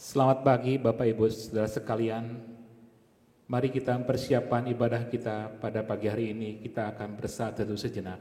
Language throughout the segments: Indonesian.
Selamat pagi Bapak Ibu Saudara sekalian. Mari kita mempersiapkan ibadah kita pada pagi hari ini. Kita akan bersatu sejenak.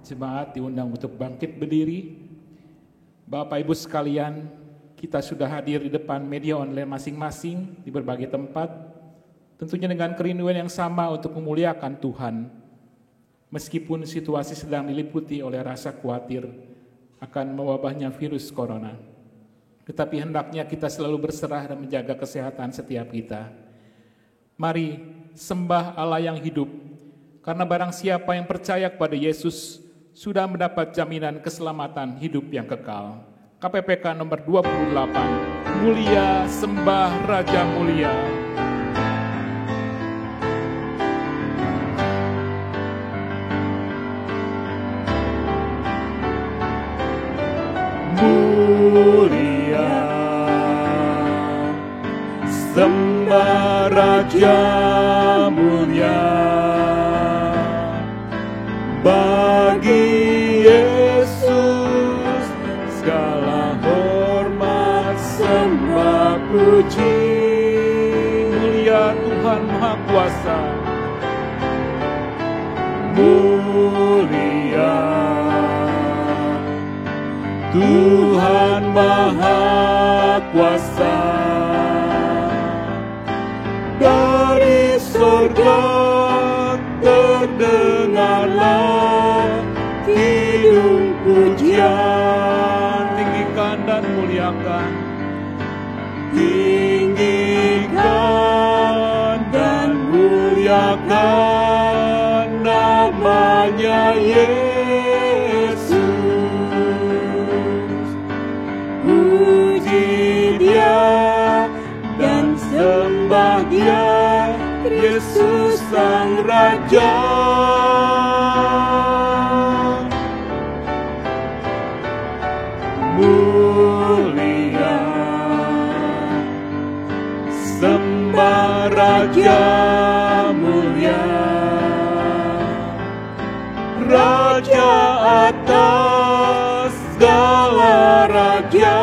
Jemaat diundang untuk bangkit berdiri. Bapak Ibu sekalian, kita sudah hadir di depan media online masing-masing di berbagai tempat, tentunya dengan kerinduan yang sama untuk memuliakan Tuhan. Meskipun situasi sedang diliputi oleh rasa khawatir akan mewabahnya virus corona, tetapi hendaknya kita selalu berserah dan menjaga kesehatan setiap kita. Mari sembah Allah yang hidup, karena barang siapa yang percaya kepada Yesus sudah mendapat jaminan keselamatan hidup yang kekal. KPPK nomor 28, Mulia Sembah Raja Mulia. Mulia Sembah Raja Mulia, bagi Yesus segala hormat sembah puji. Mulia Tuhan Maha Kuasa, mulia Tuhan Maha Kuasa. Dari surga terdengarlah kidung pujian. Tinggikan dan muliakan, tinggikan dan muliakan namanya Yesus. Puji Dia dan sembah Dia, Yesus Sang Raja. Mulia sembah Raja mulia, Raja atas segala raja,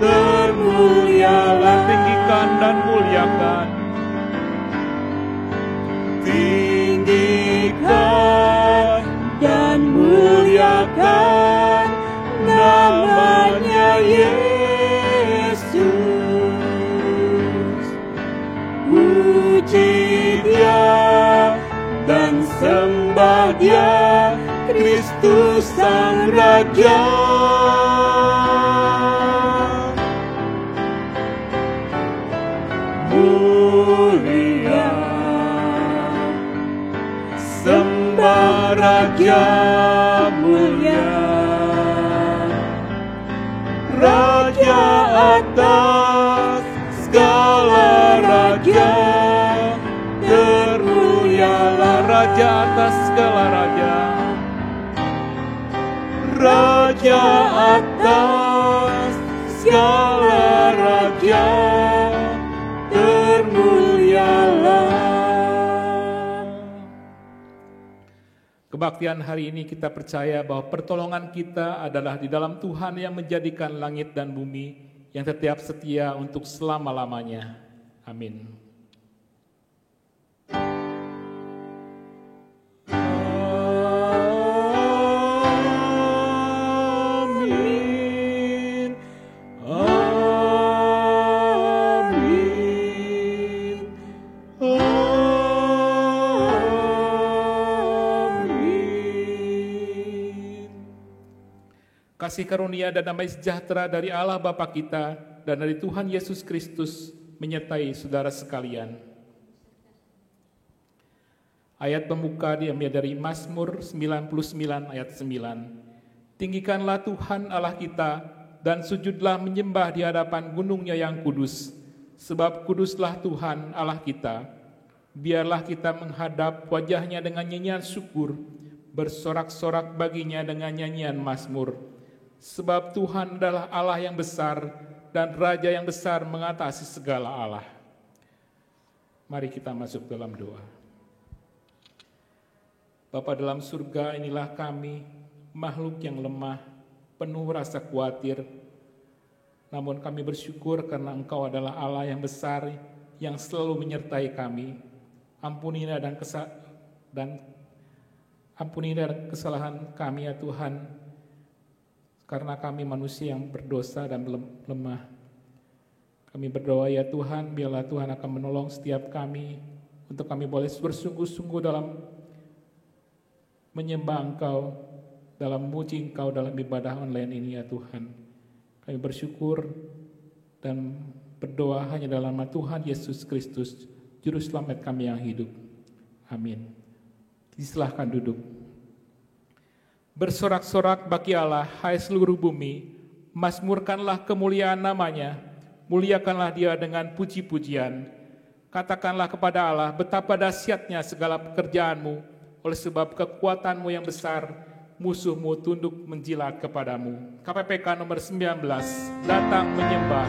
termulialah. Tinggikan dan muliakan, tinggikan dan muliakan namanya Yesus. Puji Dia dan sembah Dia, Kristus Sang Raja. Mulia sembah Raja mulia, Raja atas segala raja, termulialah. Raja atas segala raja, Raja atas segala raja, termulialah. Kebaktian hari ini kita percaya bahwa pertolongan kita adalah di dalam Tuhan yang menjadikan langit dan bumi, yang tetap setia untuk selama-lamanya. Amin. Amin. kasih karunia dan damai sejahtera dari Allah Bapa kita dan dari Tuhan Yesus Kristus menyertai saudara sekalian. Ayat pembuka diambil dari Mazmur 99 ayat 9. Tinggikanlah Tuhan Allah kita dan sujudlah menyembah di hadapan gunungnya yang kudus, sebab kuduslah Tuhan Allah kita. Biarlah kita menghadap wajahnya dengan nyanyian syukur, bersorak-sorak baginya dengan nyanyian mazmur. Sebab Tuhan adalah Allah yang besar dan Raja yang besar mengatasi segala Allah. Mari kita masuk dalam doa. Bapa dalam surga, inilah kami, makhluk yang lemah, penuh rasa khawatir. Namun kami bersyukur karena Engkau adalah Allah yang besar, yang selalu menyertai kami. Ampunilah ampunilah kesalahan kami ya Tuhan, karena kami manusia yang berdosa dan lemah. Kami berdoa ya Tuhan, biarlah Tuhan akan menolong setiap kami, untuk kami boleh bersungguh-sungguh dalam menyembah Engkau, dalam memuji Engkau dalam ibadah online ini ya Tuhan. Kami bersyukur dan berdoa hanya dalam nama Tuhan Yesus Kristus, Juru Selamat kami yang hidup. Amin. Silakan duduk. Bersorak-sorak bagi Allah, hai seluruh bumi, mazmurkanlah kemuliaan namanya, muliakanlah dia dengan puji-pujian. Katakanlah kepada Allah, betapa dahsyatnya segala pekerjaanmu, oleh sebab kekuatanmu yang besar, musuhmu tunduk menjilat kepadamu. KPPK nomor 19, datang menyembah.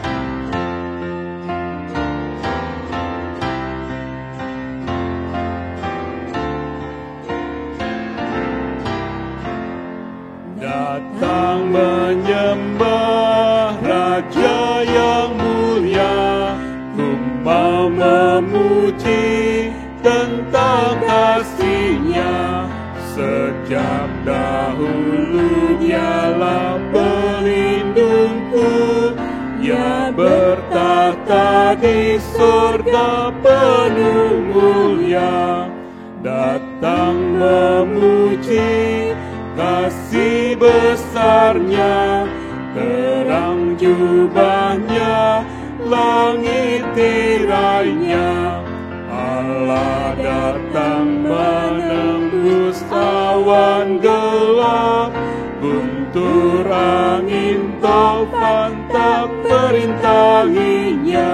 Datang menyembah Raja yang mulia, ku mau memuji tentang kasih-Nya. Sejak dahulu Dialah pelindungku, Ia bertahta di surga penuh mulia. Datang memuji kasih besar-Nya, terang jubah-Nya, langit tirai-Nya. Allah datang menembus awan gelap, guntur angin taufan tak merintanginya.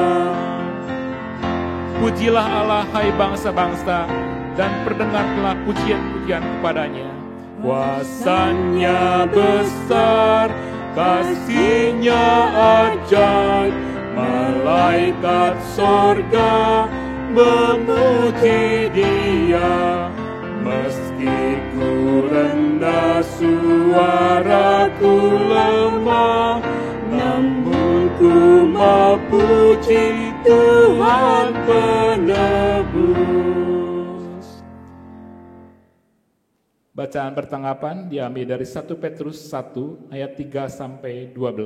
Pujilah Allah hai bangsa-bangsa, dan perdengarlah pujian-pujian kepadanya. Kuasa-Nya besar, kasih-Nya ajaib, malaikat sorga memuji Dia. Meski ku rendah, suaraku lemah, namun ku mau puji Tuhan penebus. Bacaan pertanggapan diambil dari 1 Petrus 1 ayat 3 sampai 12.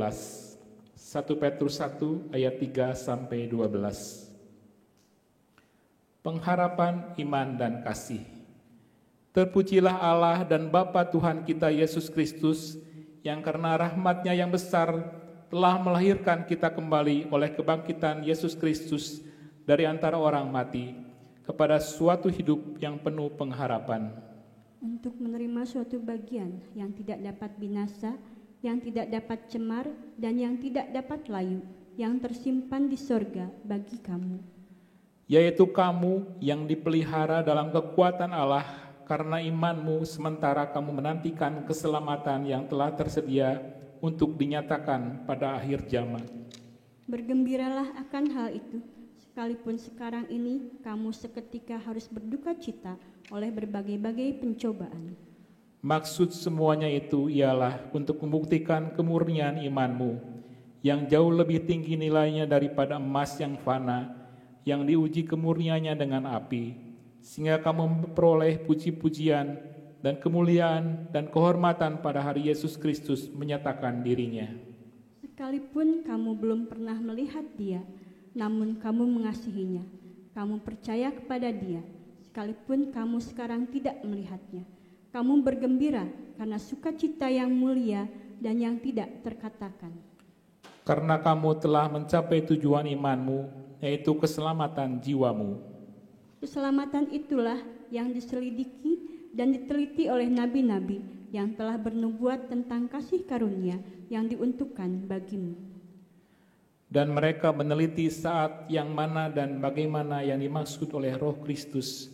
1 Petrus 1 ayat 3 sampai 12. Pengharapan iman dan kasih. Terpujilah Allah dan Bapa Tuhan kita Yesus Kristus, yang karena rahmat-Nya yang besar telah melahirkan kita kembali oleh kebangkitan Yesus Kristus dari antara orang mati kepada suatu hidup yang penuh pengharapan. Untuk menerima suatu bagian yang tidak dapat binasa, yang tidak dapat cemar, dan yang tidak dapat layu, yang tersimpan di sorga bagi kamu. Yaitu kamu yang dipelihara dalam kekuatan Allah karena imanmu, sementara kamu menantikan keselamatan yang telah tersedia untuk dinyatakan pada akhir zaman. Bergembiralah akan hal itu, sekalipun sekarang ini kamu seketika harus berduka cita oleh berbagai-bagai pencobaan. Maksud semuanya itu ialah untuk membuktikan kemurnian imanmu, yang jauh lebih tinggi nilainya daripada emas yang fana, yang diuji kemurniannya dengan api, sehingga kamu memperoleh puji-pujian dan kemuliaan dan kehormatan pada hari Yesus Kristus menyatakan dirinya. Sekalipun kamu belum pernah melihat Dia, namun kamu mengasihinya, kamu percaya kepada Dia. Sekalipun kamu sekarang tidak melihatnya, kamu bergembira karena sukacita yang mulia dan yang tidak terkatakan. Karena kamu telah mencapai tujuan imanmu, yaitu keselamatan jiwamu. Keselamatan itulah yang diselidiki dan diteliti oleh nabi-nabi yang telah bernubuat tentang kasih karunia yang diuntukkan bagimu. Dan mereka meneliti saat yang mana dan bagaimana yang dimaksud oleh Roh Kristus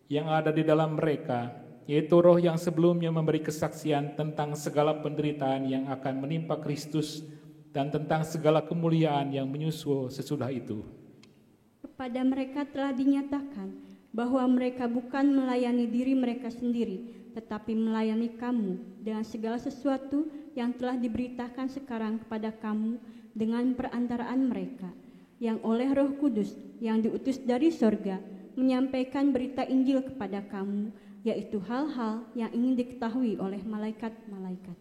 yang ada di dalam mereka, yaitu roh yang sebelumnya memberi kesaksian tentang segala penderitaan yang akan menimpa Kristus dan tentang segala kemuliaan yang menyusul sesudah itu. Kepada mereka telah dinyatakan bahwa mereka bukan melayani diri mereka sendiri, tetapi melayani kamu dengan segala sesuatu yang telah diberitakan sekarang kepada kamu dengan perantaraan mereka, yang oleh Roh Kudus yang diutus dari sorga menyampaikan berita Injil kepada kamu, yaitu hal-hal yang ingin diketahui oleh malaikat-malaikat.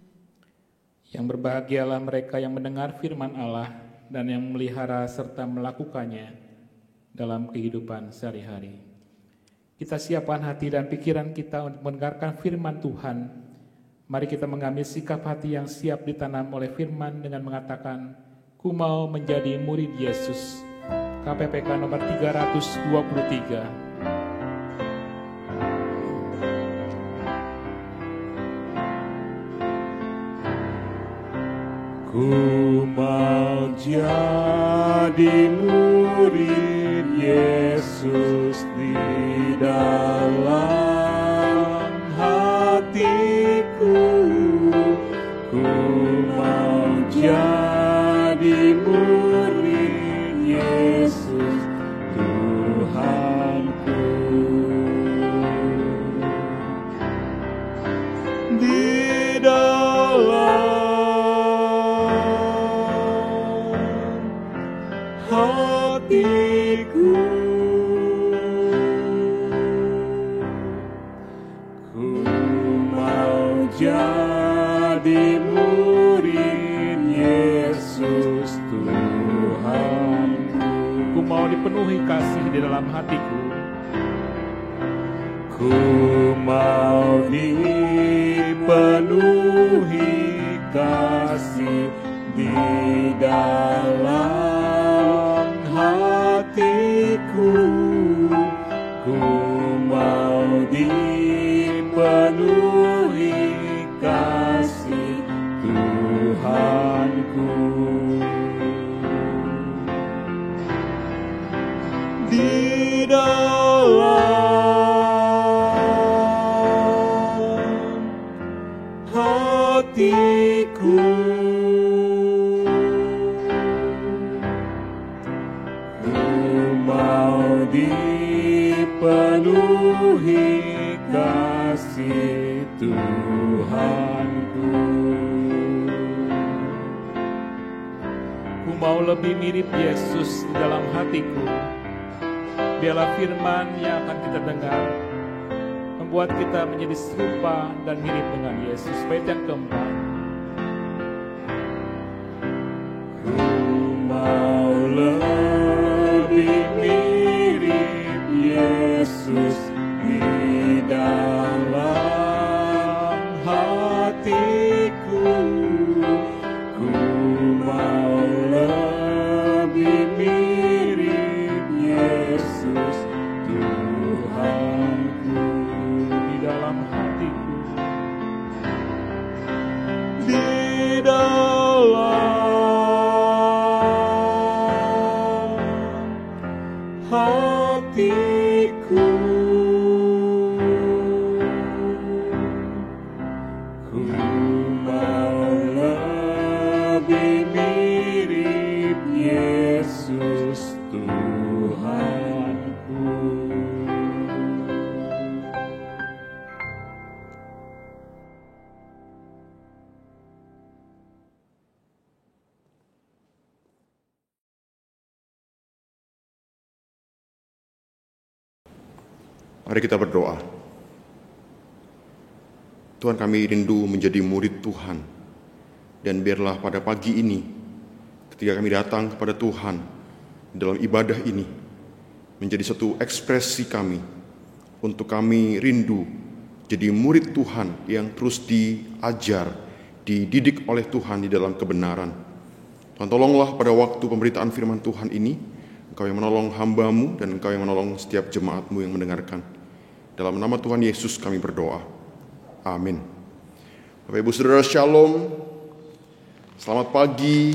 Yang berbahagialah mereka yang mendengar firman Allah dan yang memelihara serta melakukannya dalam kehidupan sehari-hari. Kita siapkan hati dan pikiran kita untuk mendengarkan firman Tuhan. Mari kita mengambil sikap hati yang siap ditanam oleh firman dengan mengatakan, "Ku mau menjadi murid Yesus." KPPK nomor 323. Ku mau jadi murid Yesus di dalam hatiku. Ku mau jadi murid Yesus Tuhanku. Di dalam hatiku, ku mau jadi murid Yesus Tuhanku. Ku mau dipenuhi kasih di dalam hatiku. Ku mau dipenuhi kasih di dalam hatiku. Ku mau dipenuhi kasih Tuhanku. Di dalam hatiku, ku mau dipenuhi kasih Tuhanku. Ku mau lebih mirip Yesus di dalam hatiku. Biarlah firman yang akan kita dengar membuat kita menjadi serupa dan mirip dengan Yesus. Bait yang keempat. Ku mau lebih mirip Yesus di dalam hatiku. Ku mau lebih mirip Yesus Tuhanku. Di dalam hatiku. Di dalam hatiku, ku mau lebih mirip Yesus Tuhanku. Mari kita berdoa. Tuhan, kami rindu menjadi murid Tuhan. Dan biarlah pada pagi ini, ketika kami datang kepada Tuhan dalam ibadah ini, menjadi satu ekspresi kami untuk kami rindu jadi murid Tuhan yang terus diajar, dididik oleh Tuhan di dalam kebenaran. Tuhan, tolonglah pada waktu pemberitaan firman Tuhan ini, Engkau yang menolong hamba-Mu dan Engkau yang menolong setiap jemaat-Mu yang mendengarkan. Dalam nama Tuhan Yesus kami berdoa. Amin. Bapak Ibu Saudara, Shalom. Selamat pagi.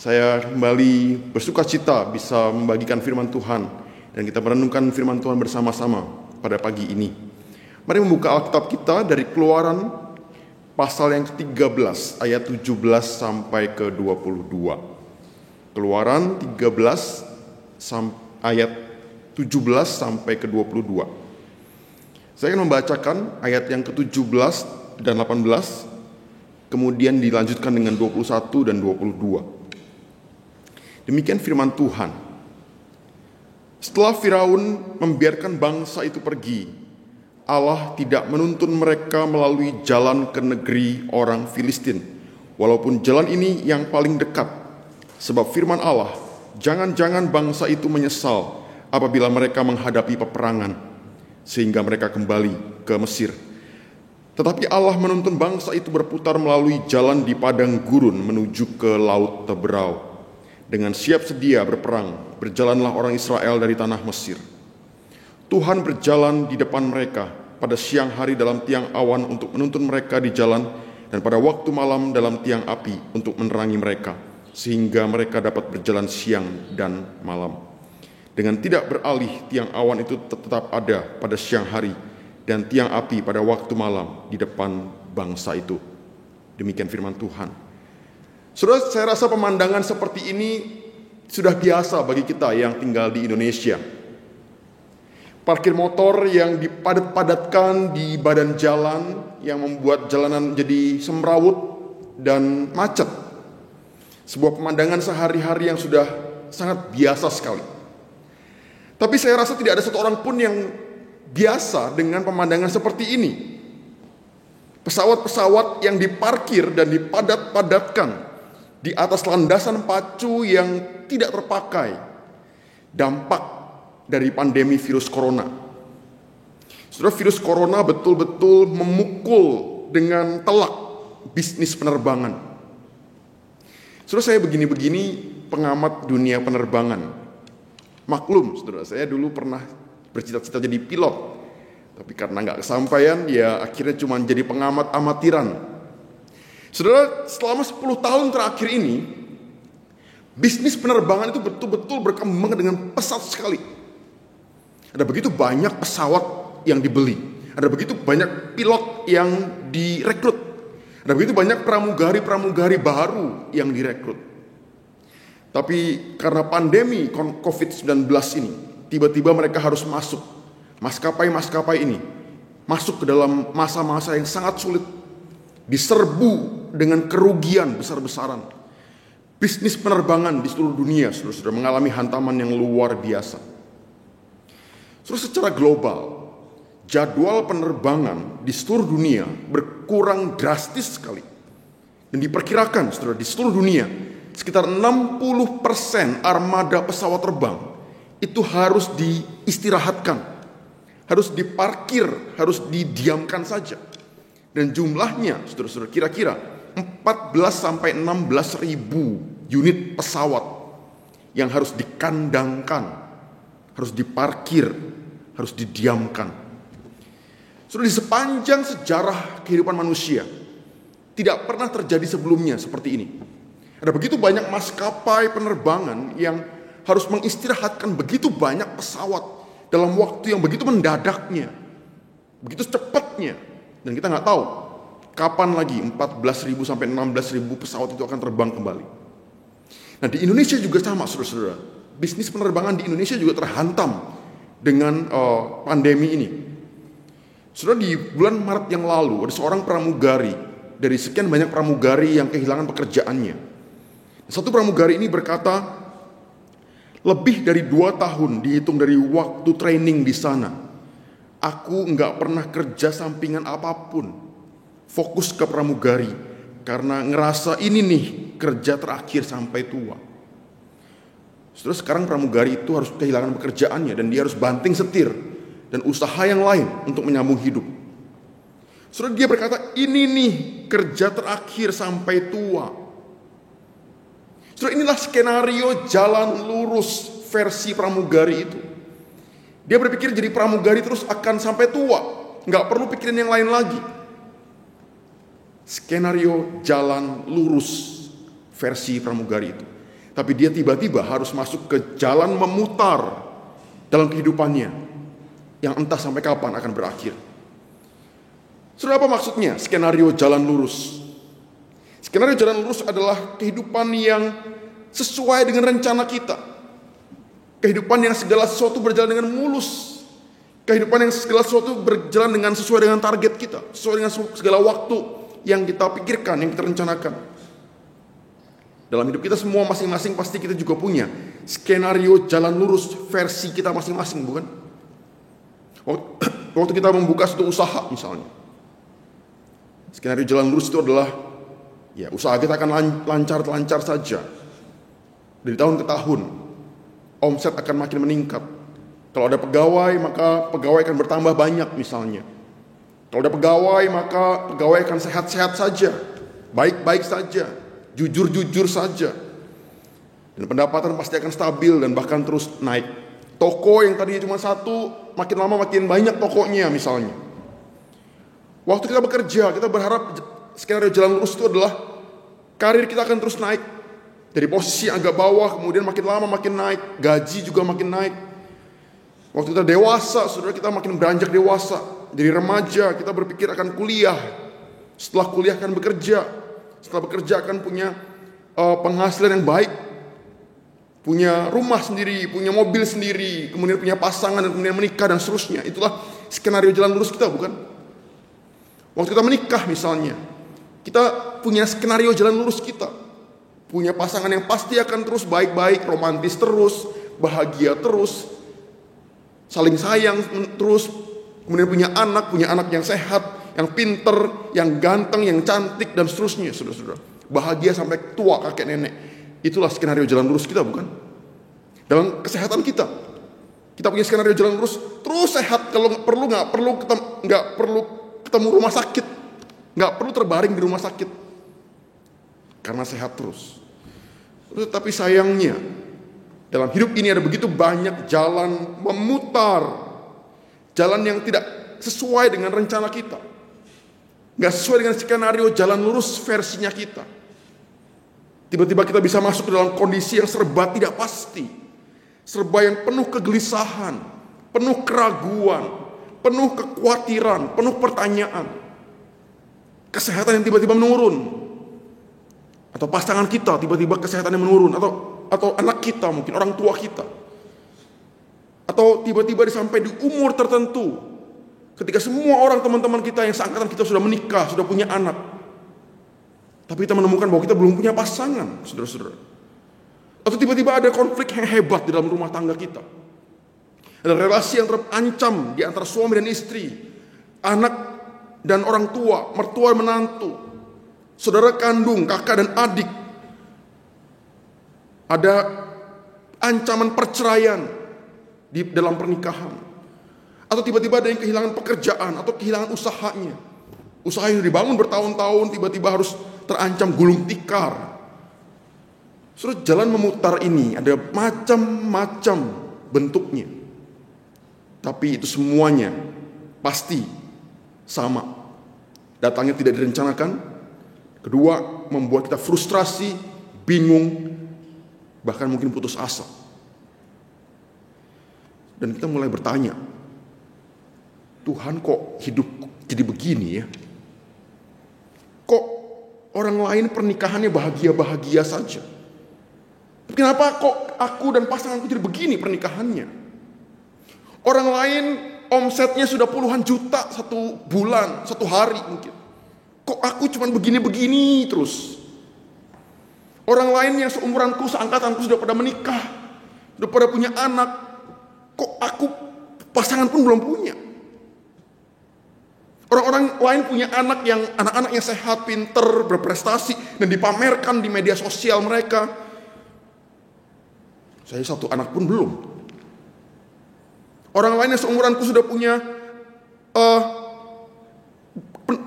Saya kembali bersuka cita bisa membagikan firman Tuhan dan kita merenungkan firman Tuhan bersama-sama pada pagi ini. Mari membuka Alkitab kita dari Keluaran pasal yang ke-13 ayat 17 sampai ke 22. Keluaran 13 ayat 17 sampai ke 22. Saya akan membacakan ayat yang ke-17 dan 18, kemudian dilanjutkan dengan 21 dan 22. Demikian firman Tuhan. Setelah Firaun membiarkan bangsa itu pergi, Allah tidak menuntun mereka melalui jalan ke negeri orang Filistin, walaupun jalan ini yang paling dekat. Sebab firman Allah, jangan-jangan bangsa itu menyesal apabila mereka menghadapi peperangan, sehingga mereka kembali ke Mesir. Tetapi Allah menuntun bangsa itu berputar melalui jalan di padang gurun menuju ke Laut Teberau. Dengan siap sedia berperang, berjalanlah orang Israel dari tanah Mesir. Tuhan berjalan di depan mereka pada siang hari dalam tiang awan untuk menuntun mereka di jalan, dan pada waktu malam dalam tiang api untuk menerangi mereka, sehingga mereka dapat berjalan siang dan malam. Dengan tidak beralih, tiang awan itu tetap ada pada siang hari dan tiang api pada waktu malam di depan bangsa itu. Demikian firman Tuhan. Saudara, saya rasa pemandangan seperti ini sudah biasa bagi kita yang tinggal di Indonesia. Parkir motor yang dipadat-padatkan di badan jalan yang membuat jalanan jadi semrawut dan macet. Sebuah pemandangan sehari-hari yang sudah sangat biasa sekali. Tapi saya rasa tidak ada satu orang pun yang biasa dengan pemandangan seperti ini. Pesawat-pesawat yang diparkir dan dipadat-padatkan di atas landasan pacu yang tidak terpakai. Dampak dari pandemi virus corona. Saudara, virus corona betul-betul memukul dengan telak bisnis penerbangan. Saudara, saya begini-begini pengamat dunia penerbangan. Maklum, saudara, saya dulu pernah bercita-cita jadi pilot. Tapi karena nggak kesampaian, ya akhirnya cuma jadi pengamat amatiran. Saudara, selama 10 tahun terakhir ini, bisnis penerbangan itu betul-betul berkembang dengan pesat sekali. Ada begitu banyak pesawat yang dibeli. Ada begitu banyak pilot yang direkrut. Ada begitu banyak pramugari-pramugari baru yang direkrut. Tapi karena pandemi COVID-19 ini, tiba-tiba mereka harus masuk. Maskapai-maskapai ini masuk ke dalam masa-masa yang sangat sulit. Diserbu dengan kerugian besar-besaran. Bisnis penerbangan di seluruh dunia sudah mengalami hantaman yang luar biasa. Secara global, jadwal penerbangan di seluruh dunia berkurang drastis sekali. Dan diperkirakan, saudara, di seluruh dunia sekitar 60% armada pesawat terbang itu harus diistirahatkan, harus diparkir, harus didiamkan saja. Dan jumlahnya, saudara-saudara, kira-kira 14 sampai 16 ribu unit pesawat yang harus dikandangkan, harus diparkir, harus didiamkan. Sudah di sepanjang sejarah kehidupan manusia, tidak pernah terjadi sebelumnya seperti ini. Ada begitu banyak maskapai penerbangan yang harus mengistirahatkan begitu banyak pesawat dalam waktu yang begitu mendadaknya, begitu cepatnya. Dan kita nggak tahu kapan lagi 14.000 sampai 16.000 pesawat itu akan terbang kembali. Nah, di Indonesia juga sama, saudara-saudara. Bisnis penerbangan di Indonesia juga terhantam dengan pandemi ini. Saudara, di bulan Maret yang lalu ada seorang pramugari dari sekian banyak pramugari yang kehilangan pekerjaannya. Satu pramugari ini berkata, lebih dari 2 tahun dihitung dari waktu training di sana, aku nggak pernah kerja sampingan apapun, fokus ke pramugari karena ngerasa ini nih kerja terakhir sampai tua. Saudara, sekarang pramugari itu harus kehilangan pekerjaannya dan dia harus banting setir dan usaha yang lain untuk menyambung hidup. Saudara, dia berkata, ini nih kerja terakhir sampai tua. Saudara, inilah skenario jalan lurus versi pramugari itu. Dia berpikir jadi pramugari terus akan sampai tua, nggak perlu pikirin yang lain lagi. Skenario jalan lurus versi pramugari itu. Tapi dia tiba-tiba harus masuk ke jalan memutar dalam kehidupannya yang entah sampai kapan akan berakhir. Saudara, apa maksudnya skenario jalan lurus? Skenario jalan lurus adalah kehidupan yang sesuai dengan rencana kita. Kehidupan yang segala sesuatu berjalan dengan mulus. Kehidupan yang segala sesuatu berjalan dengan sesuai dengan target kita, sesuai dengan segala waktu yang kita pikirkan, yang kita rencanakan. Dalam hidup kita semua masing-masing pasti kita juga punya skenario jalan lurus versi kita masing-masing, bukan? Waktu kita membuka suatu usaha misalnya, skenario jalan lurus itu adalah ya usaha kita akan lancar-lancar saja. Dari tahun ke tahun omset akan makin meningkat. Kalau ada pegawai, maka pegawai akan bertambah banyak misalnya. Kalau ada pegawai, maka pegawai akan sehat-sehat saja, baik-baik saja, jujur-jujur saja. Dan pendapatan pasti akan stabil dan bahkan terus naik. Toko yang tadinya cuma satu, makin lama makin banyak tokonya misalnya. Waktu kita bekerja, kita berharap skenario jalan lurus itu adalah karir kita akan terus naik. Dari posisi agak bawah, kemudian makin lama makin naik, gaji juga makin naik. Waktu kita dewasa, saudara, kita makin beranjak dewasa. Dari remaja, kita berpikir akan kuliah. Setelah kuliah akan bekerja. Setelah bekerja akan punya penghasilan yang baik. Punya rumah sendiri, punya mobil sendiri. Kemudian punya pasangan dan kemudian menikah dan seterusnya. Itulah skenario jalan lurus kita, bukan? Waktu kita menikah misalnya, kita punya skenario jalan lurus kita. Punya pasangan yang pasti akan terus baik-baik, romantis terus, bahagia terus, saling sayang terus, kemudian punya anak yang sehat, yang pinter, yang ganteng, yang cantik, dan seterusnya, saudara-saudara. Bahagia sampai tua kakek nenek. Itulah skenario jalan lurus kita, bukan? Dalam kesehatan kita, kita punya skenario jalan lurus, terus sehat. Kalau nggak perlu ketemu rumah sakit, nggak perlu terbaring di rumah sakit, karena sehat terus. Tapi sayangnya, dalam hidup ini ada begitu banyak jalan memutar, jalan yang tidak sesuai dengan rencana kita, nggak sesuai dengan skenario jalan lurus versinya kita. Tiba-tiba kita bisa masuk ke dalam kondisi yang serba tidak pasti, serba yang penuh kegelisahan, penuh keraguan, penuh kekhawatiran, penuh pertanyaan. Kesehatan yang tiba-tiba menurun, atau pasangan kita tiba-tiba kesehatannya menurun, atau anak kita, mungkin orang tua kita, atau tiba-tiba sampai di umur tertentu, ketika semua orang teman-teman kita yang seangkatan kita sudah menikah, sudah punya anak, tapi kita menemukan bahwa kita belum punya pasangan, saudara-saudara. Atau tiba-tiba ada konflik yang hebat di dalam rumah tangga kita, ada relasi yang terancam di antara suami dan istri, anak dan orang tua, mertua dan menantu, saudara kandung, kakak dan adik. Ada ancaman perceraian di dalam pernikahan. Atau tiba-tiba ada yang kehilangan pekerjaan atau kehilangan usahanya. Usaha yang dibangun bertahun-tahun tiba-tiba harus terancam gulung tikar. Saudara, jalan memutar ini ada macam-macam bentuknya. Tapi itu semuanya pasti sama. Datangnya tidak direncanakan. Kedua, membuat kita frustrasi, bingung, bahkan mungkin putus asa. Dan kita mulai bertanya, Tuhan kok hidup jadi begini ya? Kok orang lain pernikahannya bahagia-bahagia saja? Kenapa kok aku dan pasanganku jadi begini pernikahannya? Orang lain omsetnya sudah puluhan juta satu bulan, satu hari mungkin. Kok aku cuma begini-begini terus? Orang lain yang seumuranku, seangkatanku sudah pada menikah, sudah pada punya anak. Kok aku pasangan pun belum punya? Orang-orang lain punya anak-anak yang sehat, pinter, berprestasi, dan dipamerkan di media sosial mereka. Saya satu anak pun belum. Orang lain yang seumuranku sudah punya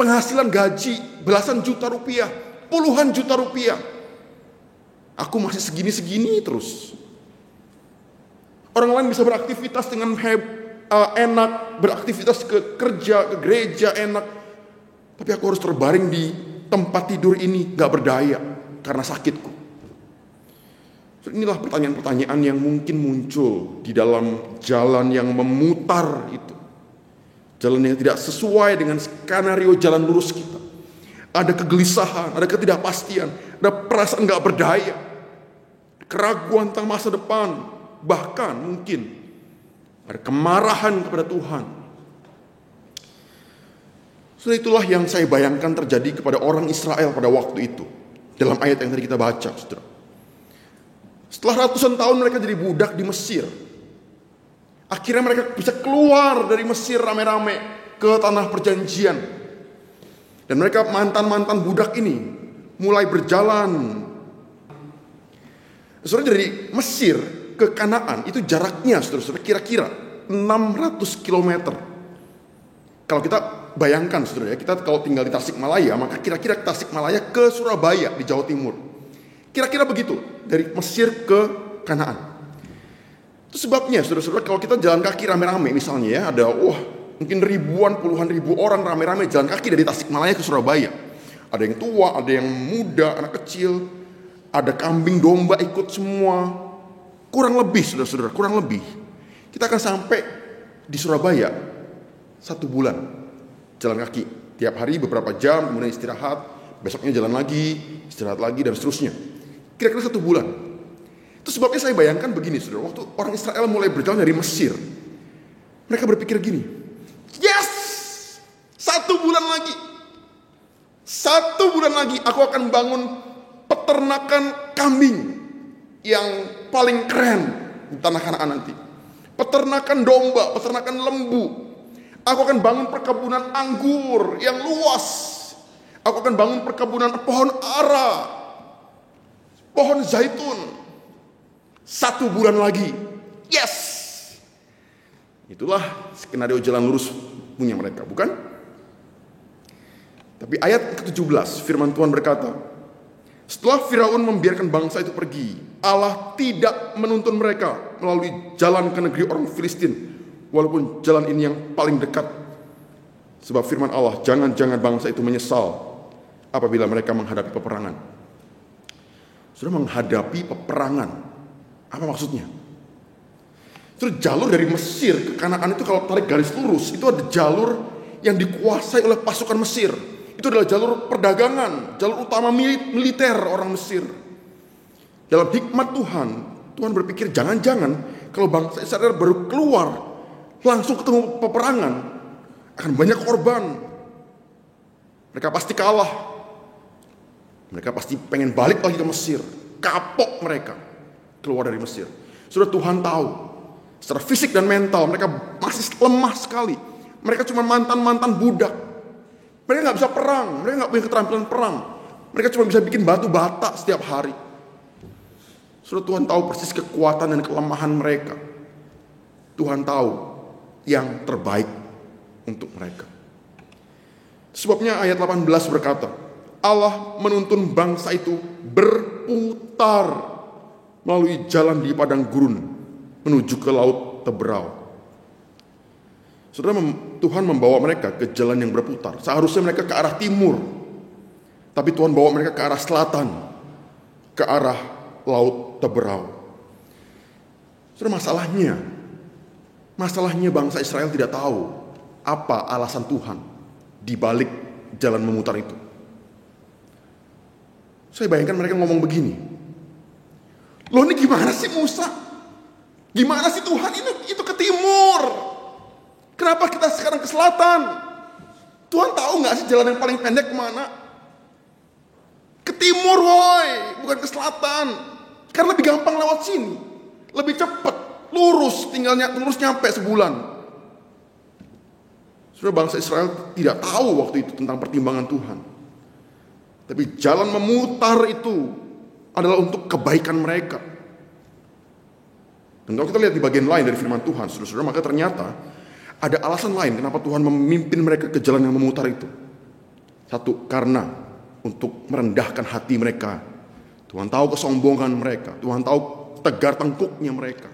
penghasilan gaji belasan juta rupiah, puluhan juta rupiah. Aku masih segini-segini terus. Orang lain bisa beraktivitas dengan enak, beraktivitas ke kerja, ke gereja enak. Tapi aku harus terbaring di tempat tidur ini, gak berdaya karena sakitku. Inilah pertanyaan-pertanyaan yang mungkin muncul di dalam jalan yang memutar itu. Jalan yang tidak sesuai dengan skenario jalan lurus kita. Ada kegelisahan, ada ketidakpastian, ada perasaan gak berdaya, keraguan tentang masa depan, bahkan mungkin ada kemarahan kepada Tuhan. So, itulah yang saya bayangkan terjadi kepada orang Israel pada waktu itu. Dalam ayat yang tadi kita baca, saudara. Setelah ratusan tahun mereka jadi budak di Mesir. Akhirnya mereka bisa keluar dari Mesir rame-rame ke tanah perjanjian. Dan mereka mantan-mantan budak ini mulai berjalan. Saudara, dari Mesir ke Kanaan itu jaraknya saudara-saudara kira-kira 600 km. Kalau kita bayangkan saudara ya, kita kalau tinggal di Tasikmalaya, maka kira-kira Tasikmalaya ke Surabaya di Jawa Timur. Kira-kira begitu dari Mesir ke Kanaan. Itu sebabnya saudara-saudara kalau kita jalan kaki rame-rame misalnya ya, ada mungkin ribuan, puluhan ribu orang rame-rame jalan kaki dari Tasikmalaya ke Surabaya. Ada yang tua, ada yang muda, anak kecil, ada kambing domba ikut semua. Kurang lebih saudara-saudara, kurang lebih kita akan sampai di Surabaya 1 bulan jalan kaki. Tiap hari beberapa jam, kemudian istirahat, besoknya jalan lagi, istirahat lagi, dan seterusnya. Kira-kira 1 bulan. Itu sebabnya saya bayangkan begini saudara, waktu orang Israel mulai berjalan dari Mesir, mereka berpikir gini, yes, 1 bulan lagi, 1 bulan lagi aku akan bangun peternakan kambing yang paling keren di tanah Kanaan nanti. Peternakan domba, peternakan lembu. Aku akan bangun perkebunan anggur yang luas. Aku akan bangun perkebunan pohon ara, pohon zaitun. 1 bulan lagi. Yes. Itulah skenario jalan lurus punya mereka, bukan? Tapi ayat ke-17 firman Tuhan berkata, setelah Firaun membiarkan bangsa itu pergi, Allah tidak menuntun mereka melalui jalan ke negeri orang Filistin, walaupun jalan ini yang paling dekat. Sebab firman Allah, jangan-jangan bangsa itu menyesal apabila mereka menghadapi peperangan. Sudah menghadapi peperangan, apa maksudnya? Terus jalur dari Mesir ke Kanaan itu kalau tarik garis lurus, itu ada jalur yang dikuasai oleh pasukan Mesir. Itu adalah jalur perdagangan, jalur utama militer orang Mesir. Dalam hikmat Tuhan, Tuhan berpikir jangan-jangan kalau bangsa Israel baru keluar langsung ketemu peperangan, akan banyak korban. Mereka pasti kalah. Mereka pasti pengen balik lagi ke Mesir. Kapok mereka keluar dari Mesir. Sudah Tuhan tahu, secara fisik dan mental mereka masih lemah sekali. Mereka cuma mantan-mantan budak. Mereka gak bisa perang, mereka gak punya keterampilan perang. Mereka cuma bisa bikin batu bata setiap hari. Sudah Tuhan tahu persis kekuatan dan kelemahan mereka. Tuhan tahu yang terbaik untuk mereka. Sebabnya ayat 18 berkata, Allah menuntun bangsa itu berputar melalui jalan di padang gurun menuju ke laut Teberau. Saudara, Tuhan membawa mereka ke jalan yang berputar. Seharusnya mereka ke arah timur, tapi Tuhan bawa mereka ke arah selatan, ke arah laut Teberau. Saudara, masalahnya bangsa Israel tidak tahu apa alasan Tuhan di balik jalan memutar itu. Saya bayangkan mereka ngomong begini, loh ini gimana sih Musa? Gimana sih Tuhan, itu ke timur? Kenapa kita sekarang ke selatan? Tuhan tahu gak sih jalan yang paling pendek kemana? Ke timur woi, bukan ke selatan. Karena lebih gampang lewat sini, lebih cepat, lurus nyampe sebulan. Sudah bangsa Israel tidak tahu waktu itu tentang pertimbangan Tuhan. Tapi jalan memutar itu adalah untuk kebaikan mereka. Dan kalau kita lihat di bagian lain dari firman Tuhan, saudara-saudara, maka ternyata ada alasan lain kenapa Tuhan memimpin mereka ke jalan yang memutar itu. Satu, karena untuk merendahkan hati mereka. Tuhan tahu kesombongan mereka. Tuhan tahu tegar tengkuknya mereka.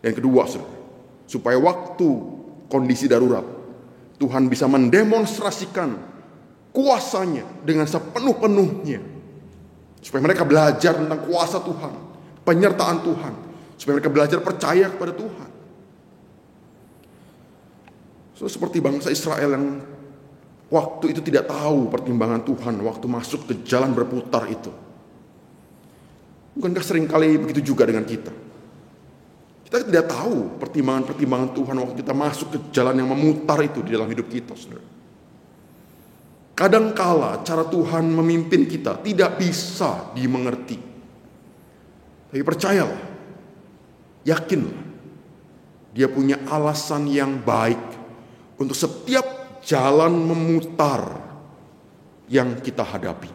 Dan kedua, supaya waktu kondisi darurat, Tuhan bisa mendemonstrasikan kuasanya dengan sepenuh-penuhnya. Supaya mereka belajar tentang kuasa Tuhan, penyertaan Tuhan. Supaya mereka belajar percaya kepada Tuhan. So, seperti bangsa Israel yang waktu itu tidak tahu pertimbangan Tuhan waktu masuk ke jalan berputar itu. Bukankah seringkali begitu juga dengan kita? Kita tidak tahu pertimbangan-pertimbangan Tuhan waktu kita masuk ke jalan yang memutar itu di dalam hidup kita, saudara. Kadangkala cara Tuhan memimpin kita tidak bisa dimengerti. Tapi percayalah, yakinlah, Dia punya alasan yang baik untuk setiap jalan memutar yang kita hadapi.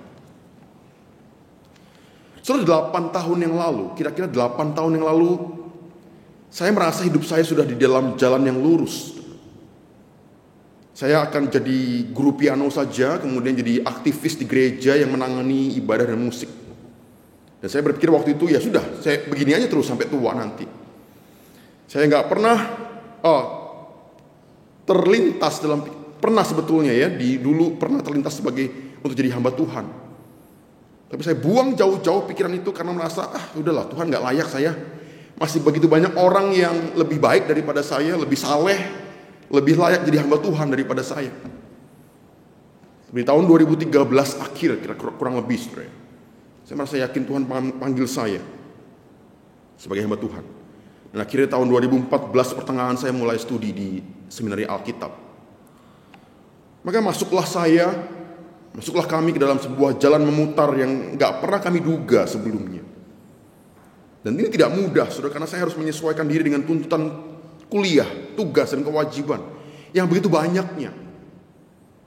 Sudah 8 tahun yang lalu, kira-kira 8 tahun yang lalu, saya merasa hidup saya sudah di dalam jalan yang lurus. Saya akan jadi guru piano saja, kemudian jadi aktivis di gereja yang menangani ibadah dan musik. Dan saya berpikir waktu itu, ya sudah, saya begini aja terus sampai tua nanti. Saya nggak pernah terlintas pernah sebetulnya ya, dulu pernah terlintas sebagai untuk jadi hamba Tuhan. Tapi saya buang jauh-jauh pikiran itu karena merasa, udahlah, Tuhan nggak layak saya. Masih begitu banyak orang yang lebih baik daripada saya, lebih saleh, lebih layak jadi hamba Tuhan daripada saya. Di tahun 2013 akhir, kurang lebih, saudara, saya merasa yakin Tuhan panggil saya sebagai hamba Tuhan. Dan akhirnya tahun 2014 pertengahan saya mulai studi di Seminari Alkitab. Maka masuklah kami ke dalam sebuah jalan memutar yang gak pernah kami duga sebelumnya. Dan ini tidak mudah, saudara, karena saya harus menyesuaikan diri dengan tuntutan kuliah, tugas, dan kewajiban yang begitu banyaknya.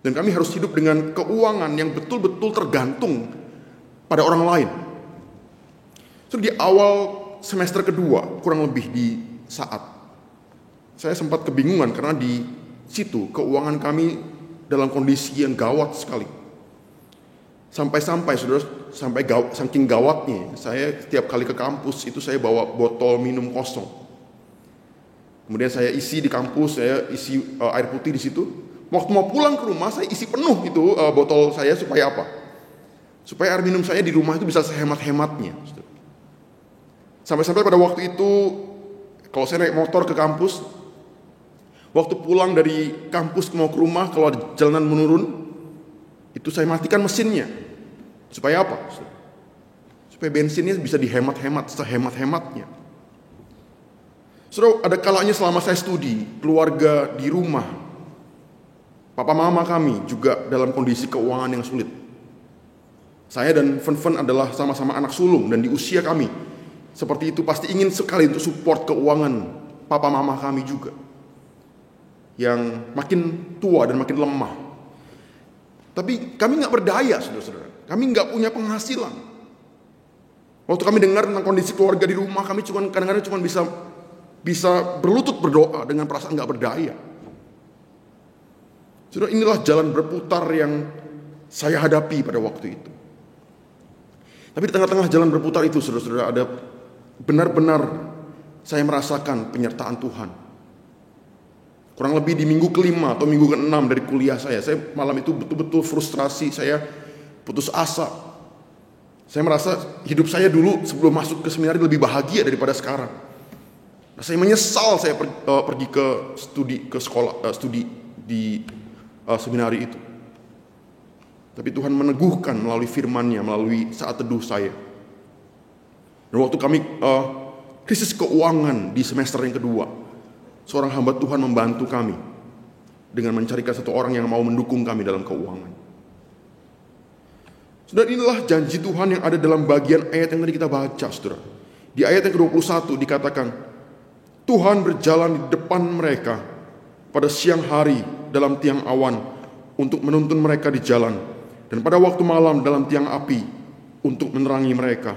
Dan kami harus hidup dengan keuangan yang betul-betul tergantung pada orang lain. So, di awal semester kedua, kurang lebih di saat saya sempat kebingungan karena di situ keuangan kami dalam kondisi yang gawat sekali. Sampai-sampai, saudara, saking gawatnya, saya setiap kali ke kampus itu saya bawa botol minum kosong. Kemudian saya isi di kampus, saya isi air putih di situ. Waktu mau pulang ke rumah, saya isi penuh itu botol saya supaya apa? Supaya air minum saya di rumah itu bisa sehemat-hematnya. Sampai-sampai pada waktu itu, kalau saya naik motor ke kampus, waktu pulang dari kampus mau ke rumah, kalau ada jalanan menurun, itu saya matikan mesinnya. Supaya apa? Supaya bensinnya bisa dihemat-hemat, sehemat-hematnya. Saudara, ada kalanya selama saya studi, keluarga di rumah, papa mama kami juga dalam kondisi keuangan yang sulit. Saya dan Fen adalah sama-sama anak sulung, dan di usia kami seperti itu pasti ingin sekali untuk support keuangan papa mama kami juga, yang makin tua dan makin lemah. Tapi kami nggak berdaya, saudara-saudara. Kami nggak punya penghasilan. Waktu kami dengar tentang kondisi keluarga di rumah, kami kadang-kadang cuma bisa berlutut berdoa dengan perasaan nggak berdaya. Saudara, inilah jalan berputar yang saya hadapi pada waktu itu. Tapi di tengah-tengah jalan berputar itu, saudara-saudara, ada benar-benar saya merasakan penyertaan Tuhan. Kurang lebih di minggu kelima atau minggu ke-6 dari kuliah saya malam itu betul-betul frustrasi, saya putus asa. Saya merasa hidup saya dulu sebelum masuk ke seminari lebih bahagia daripada sekarang. Nah, saya menyesal saya pergi ke studi di seminari itu. Tapi Tuhan meneguhkan melalui firman-Nya, melalui saat teduh saya. Dan waktu kami krisis keuangan di semester yang kedua, seorang hamba Tuhan membantu kami dengan mencarikan satu orang yang mau mendukung kami dalam keuangan. Saudara, inilah janji Tuhan yang ada dalam bagian ayat yang tadi kita baca, saudara. Di ayat yang ke-21 dikatakan, Tuhan berjalan di depan mereka pada siang hari dalam tiang awan untuk menuntun mereka di jalan, dan pada waktu malam dalam tiang api untuk menerangi mereka,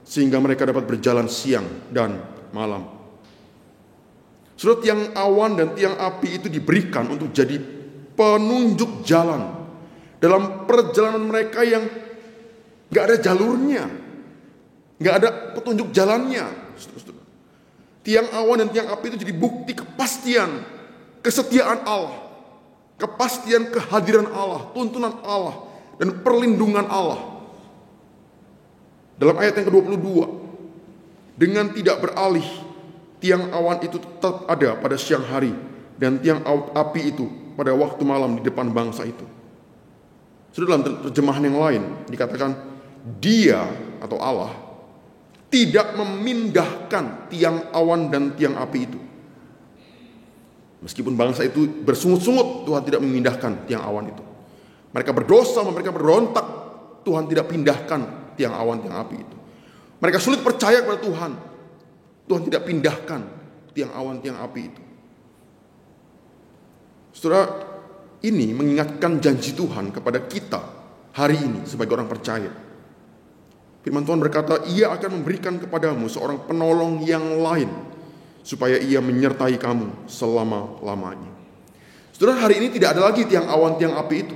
sehingga mereka dapat berjalan siang dan malam. Saudara, tiang awan dan tiang api itu diberikan untuk jadi penunjuk jalan dalam perjalanan mereka yang gak ada jalurnya, gak ada petunjuk jalannya. Tiang awan dan tiang api itu jadi bukti kepastian kesetiaan Allah, kepastian kehadiran Allah, tuntunan Allah, dan perlindungan Allah. Dalam ayat yang ke-22, dengan tidak beralih, tiang awan itu tetap ada pada siang hari, dan tiang api itu pada waktu malam di depan bangsa itu. Sudah dalam terjemahan yang lain dikatakan, Dia atau Allah tidak memindahkan tiang awan dan tiang api itu. Meskipun bangsa itu bersungut-sungut, Tuhan tidak memindahkan tiang awan itu. Mereka berdosa, mereka berontak, Tuhan tidak pindahkan tiang awan, tiang api itu. Mereka sulit percaya kepada Tuhan, Tuhan tidak pindahkan tiang awan, tiang api itu. Saudara, ini mengingatkan janji Tuhan kepada kita hari ini sebagai orang percaya. Firman Tuhan berkata, Ia akan memberikan kepadamu seorang penolong yang lain, supaya Ia menyertai kamu selama-lamanya. Saudara, hari ini tidak ada lagi tiang awan, tiang api itu.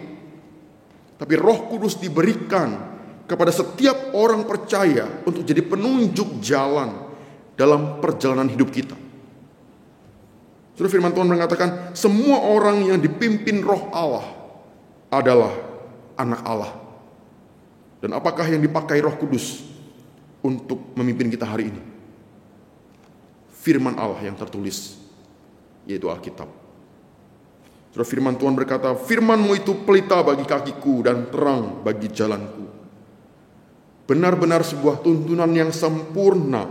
Tapi Roh Kudus diberikan kepada setiap orang percaya untuk jadi penunjuk jalan dalam perjalanan hidup kita. Saudara, firman Tuhan mengatakan, semua orang yang dipimpin Roh Allah adalah anak Allah. Dan apakah yang dipakai Roh Kudus untuk memimpin kita hari ini? Firman Allah yang tertulis, yaitu Alkitab. Saudara, firman Tuhan berkata, firman-Mu itu pelita bagi kakiku dan terang bagi jalanku. Benar-benar sebuah tuntunan yang sempurna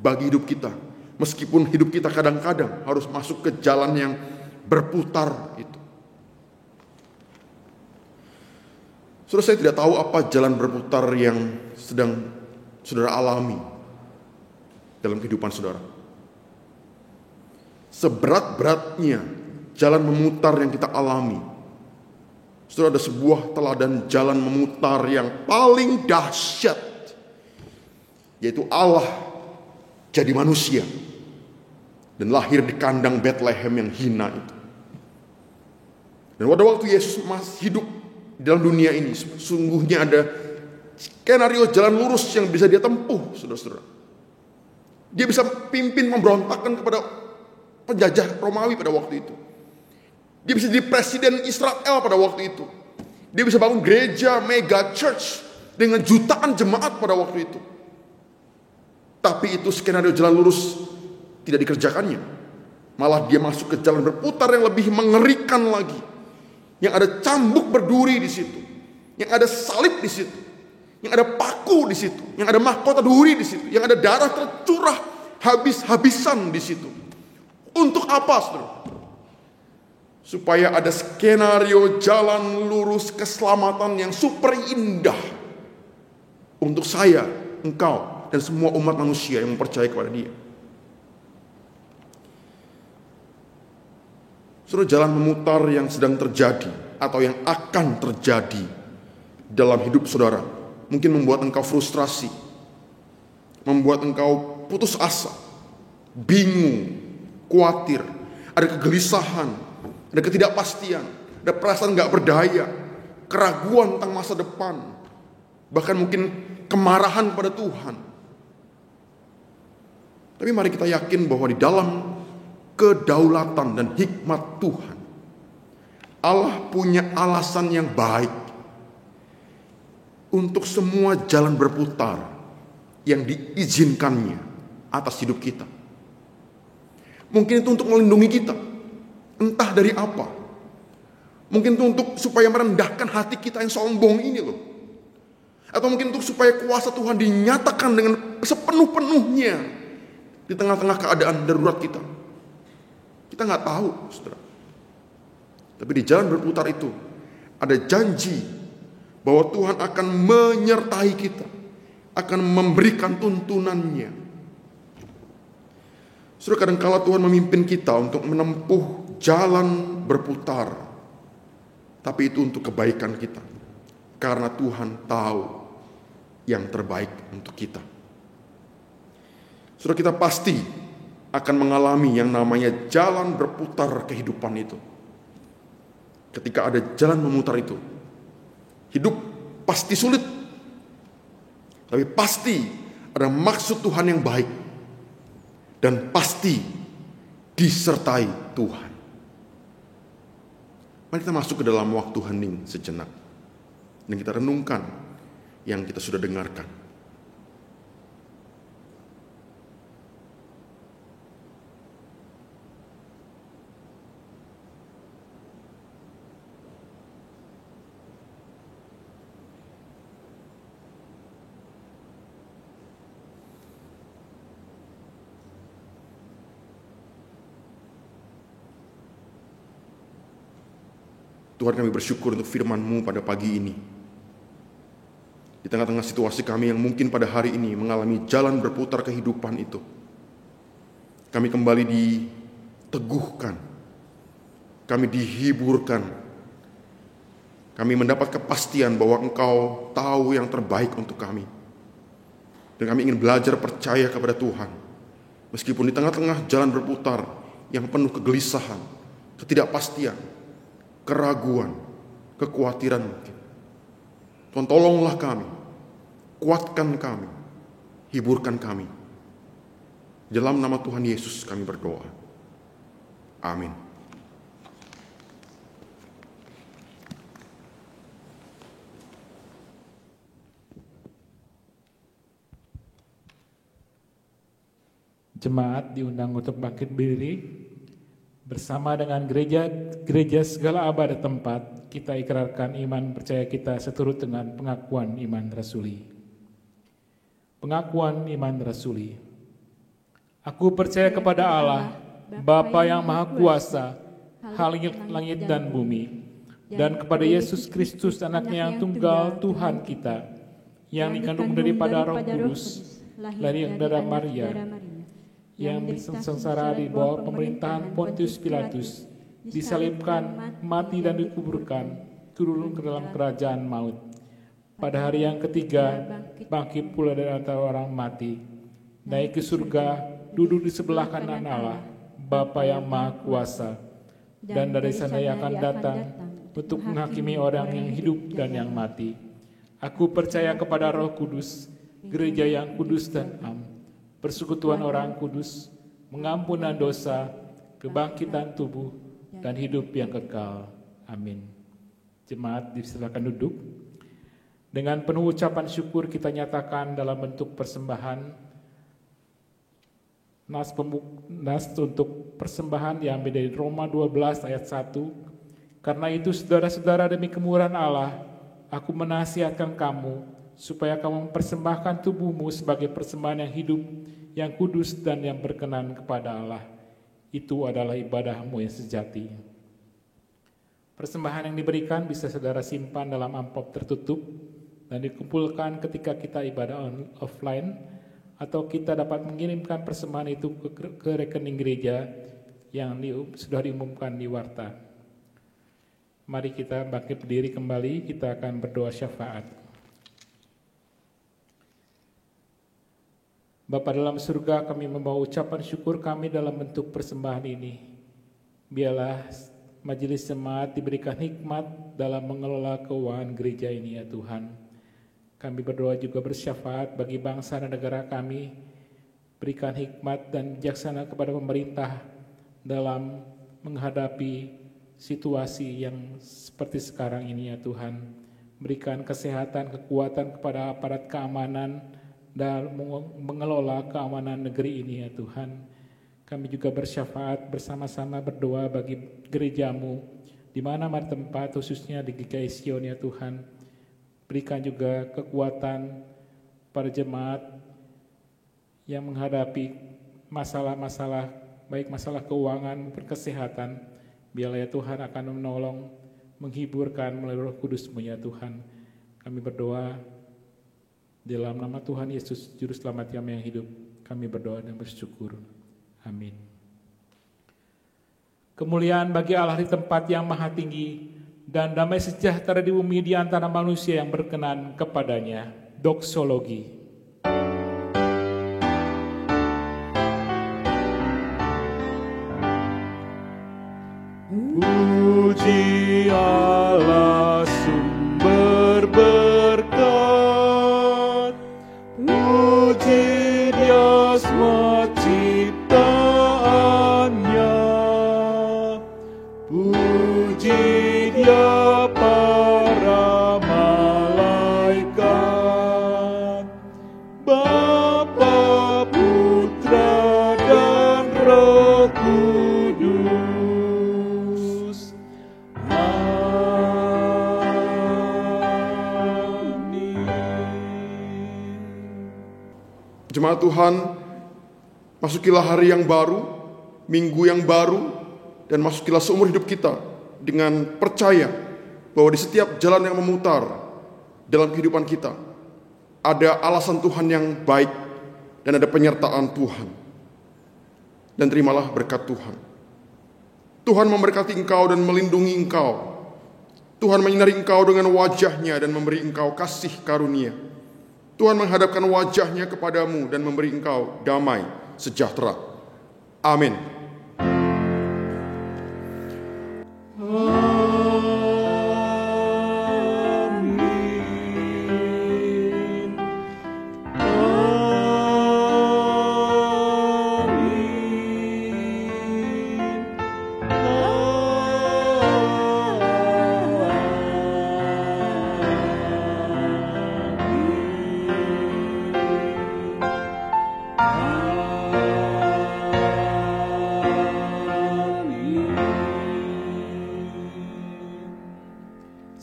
bagi hidup kita. Meskipun hidup kita kadang-kadang harus masuk ke jalan yang berputar itu. Saudara, saya tidak tahu apa jalan berputar yang sedang saudara alami dalam kehidupan saudara. Seberat-beratnya jalan memutar yang kita alami, saudara, ada sebuah teladan jalan memutar yang paling dahsyat, yaitu Allah jadi manusia dan lahir di kandang Bethlehem yang hina itu. Dan pada waktu Yesus masih hidup dalam dunia ini, sungguhnya ada skenario jalan lurus yang bisa dia tempuh, saudara-saudara. Dia bisa pimpin pemberontakan kepada penjajah Romawi pada waktu itu. Dia bisa jadi presiden Israel pada waktu itu. Dia bisa bangun gereja, mega church dengan jutaan jemaat pada waktu itu. Tapi itu skenario jalan lurus tidak dikerjakannya. Malah dia masuk ke jalan berputar yang lebih mengerikan lagi. Yang ada cambuk berduri di situ, yang ada salib di situ, yang ada paku di situ, yang ada mahkota duri di situ, yang ada darah tercurah habis-habisan di situ. Untuk apa, saudara? Supaya ada skenario jalan lurus keselamatan yang super indah untuk saya, engkau, dan semua umat manusia yang mempercayai kepada Dia. Saudara, jalan memutar yang sedang terjadi atau yang akan terjadi dalam hidup saudara mungkin membuat engkau frustrasi, membuat engkau putus asa, bingung, khawatir, ada kegelisahan, ada ketidakpastian, ada perasaan gak berdaya, keraguan tentang masa depan, bahkan mungkin kemarahan pada Tuhan. Tapi mari kita yakin bahwa di dalam kedaulatan dan hikmat Tuhan, Allah punya alasan yang baik untuk semua jalan berputar yang diizinkannya atas hidup kita. Mungkin itu untuk melindungi kita, entah dari apa. Mungkin itu untuk supaya merendahkan hati kita yang sombong ini loh. Atau mungkin untuk supaya kuasa Tuhan dinyatakan dengan sepenuh-penuhnya di tengah-tengah keadaan darurat kita. Kita nggak tahu, saudara. Tapi di jalan berputar itu ada janji bahwa Tuhan akan menyertai kita, akan memberikan tuntunannya. Saudara, kadang-kala Tuhan memimpin kita untuk menempuh jalan berputar, tapi itu untuk kebaikan kita, karena Tuhan tahu yang terbaik untuk kita. Saudara, kita pasti akan mengalami yang namanya jalan berputar kehidupan itu. Ketika ada jalan memutar itu, Hidup pasti sulit, tapi pasti ada maksud Tuhan yang baik, dan pasti disertai Tuhan. Mari kita masuk ke dalam waktu hening sejenak, dan kita renungkan yang kita sudah dengarkan. Tuhan, kami bersyukur untuk firman-Mu pada pagi ini. Di tengah-tengah situasi kami yang mungkin pada hari ini mengalami jalan berputar kehidupan itu, kami kembali diteguhkan, kami dihiburkan, kami mendapat kepastian bahwa Engkau tahu yang terbaik untuk kami. Dan kami ingin belajar percaya kepada Tuhan, meskipun di tengah-tengah jalan berputar yang penuh kegelisahan, ketidakpastian, keraguan, kekhawatiran mungkin. Tuhan, tolonglah kami, kuatkan kami, hiburkan kami. Dalam nama Tuhan Yesus kami berdoa. Amin. Jemaat diundang untuk bangkit berdiri. Bersama dengan gereja segala abad tempat, kita ikrarkan iman percaya kita seturut dengan pengakuan iman rasuli. Pengakuan iman rasuli. Aku percaya kepada Allah, Bapa yang Maha Kuasa, langit dan bumi, dan kepada Yesus Kristus, anaknya yang tunggal Tuhan kita, yang dikandung daripada Roh Kudus, lahir dari Maria, yang disengsara di bawah pemerintahan Pontius Pilatus, disalibkan, mati dan dikuburkan, turun ke dalam kerajaan maut. Pada hari yang ketiga, bangkit pula dari antara orang mati, naik ke surga, duduk di sebelah kanan Allah, Bapa yang Maha Kuasa, dan dari sana ia akan datang untuk menghakimi orang yang hidup dan yang mati. Aku percaya kepada Roh Kudus, gereja yang kudus dan am, persekutuan orang kudus, pengampunan dosa, kebangkitan tubuh, dan hidup yang kekal. Amin. Jemaat disilakan duduk. Dengan penuh ucapan syukur kita nyatakan dalam bentuk persembahan nas untuk persembahan yang dari Roma 12 ayat 1. Karena itu saudara-saudara, demi kemurahan Allah, aku menasihatkan kamu supaya kamu mempersembahkan tubuhmu sebagai persembahan yang hidup, yang kudus dan yang berkenan kepada Allah. Itu adalah ibadahmu yang sejati. Persembahan yang diberikan bisa saudara simpan dalam amplop tertutup dan dikumpulkan ketika kita ibadah offline, atau kita dapat mengirimkan persembahan itu ke rekening gereja yang sudah diumumkan di warta. Mari kita bangkit berdiri kembali, kita akan berdoa syafaat. Bapa dalam surga, kami membawa ucapan syukur kami dalam bentuk persembahan ini. Biarlah majelis jemaat diberikan hikmat dalam mengelola keuangan gereja ini ya Tuhan. Kami berdoa juga bersyafaat bagi bangsa dan negara kami. Berikan hikmat dan bijaksana kepada pemerintah dalam menghadapi situasi yang seperti sekarang ini ya Tuhan. Berikan kesehatan, kekuatan kepada aparat keamanan dan mengelola keamanan negeri ini ya Tuhan. Kami juga bersyafaat bersama-sama berdoa bagi gerejamu di mana-mana tempat, khususnya di GKI Sion ya Tuhan. Berikan juga kekuatan para jemaat yang menghadapi masalah-masalah, baik masalah keuangan maupun kesehatan. Biarlah ya Tuhan akan menolong, menghiburkan melalui Roh Kudus-Mu ya Tuhan. Kami berdoa dalam nama Tuhan Yesus, Juru Selamat kami yang hidup, kami berdoa dan bersyukur. Amin. Kemuliaan bagi Allah di tempat yang maha tinggi, dan damai sejahtera di bumi di antara manusia yang berkenan kepadanya. Doksologi. Puji Allah sumber Kudus. Jemaat Tuhan, masukilah hari yang baru, minggu yang baru, dan masukilah seumur hidup kita dengan percaya bahwa di setiap jalan yang memutar dalam kehidupan kita, ada alasan Tuhan yang baik dan ada penyertaan Tuhan. Dan terimalah berkat Tuhan. Tuhan memberkati engkau dan melindungi engkau. Tuhan menyinari engkau dengan wajah-Nya dan memberi engkau kasih karunia. Tuhan menghadapkan wajah-Nya kepadamu dan memberi engkau damai sejahtera. Amin.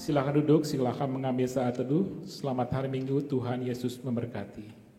Silakan duduk, silakan mengambil saat teduh. Selamat hari Minggu, Tuhan Yesus memberkati.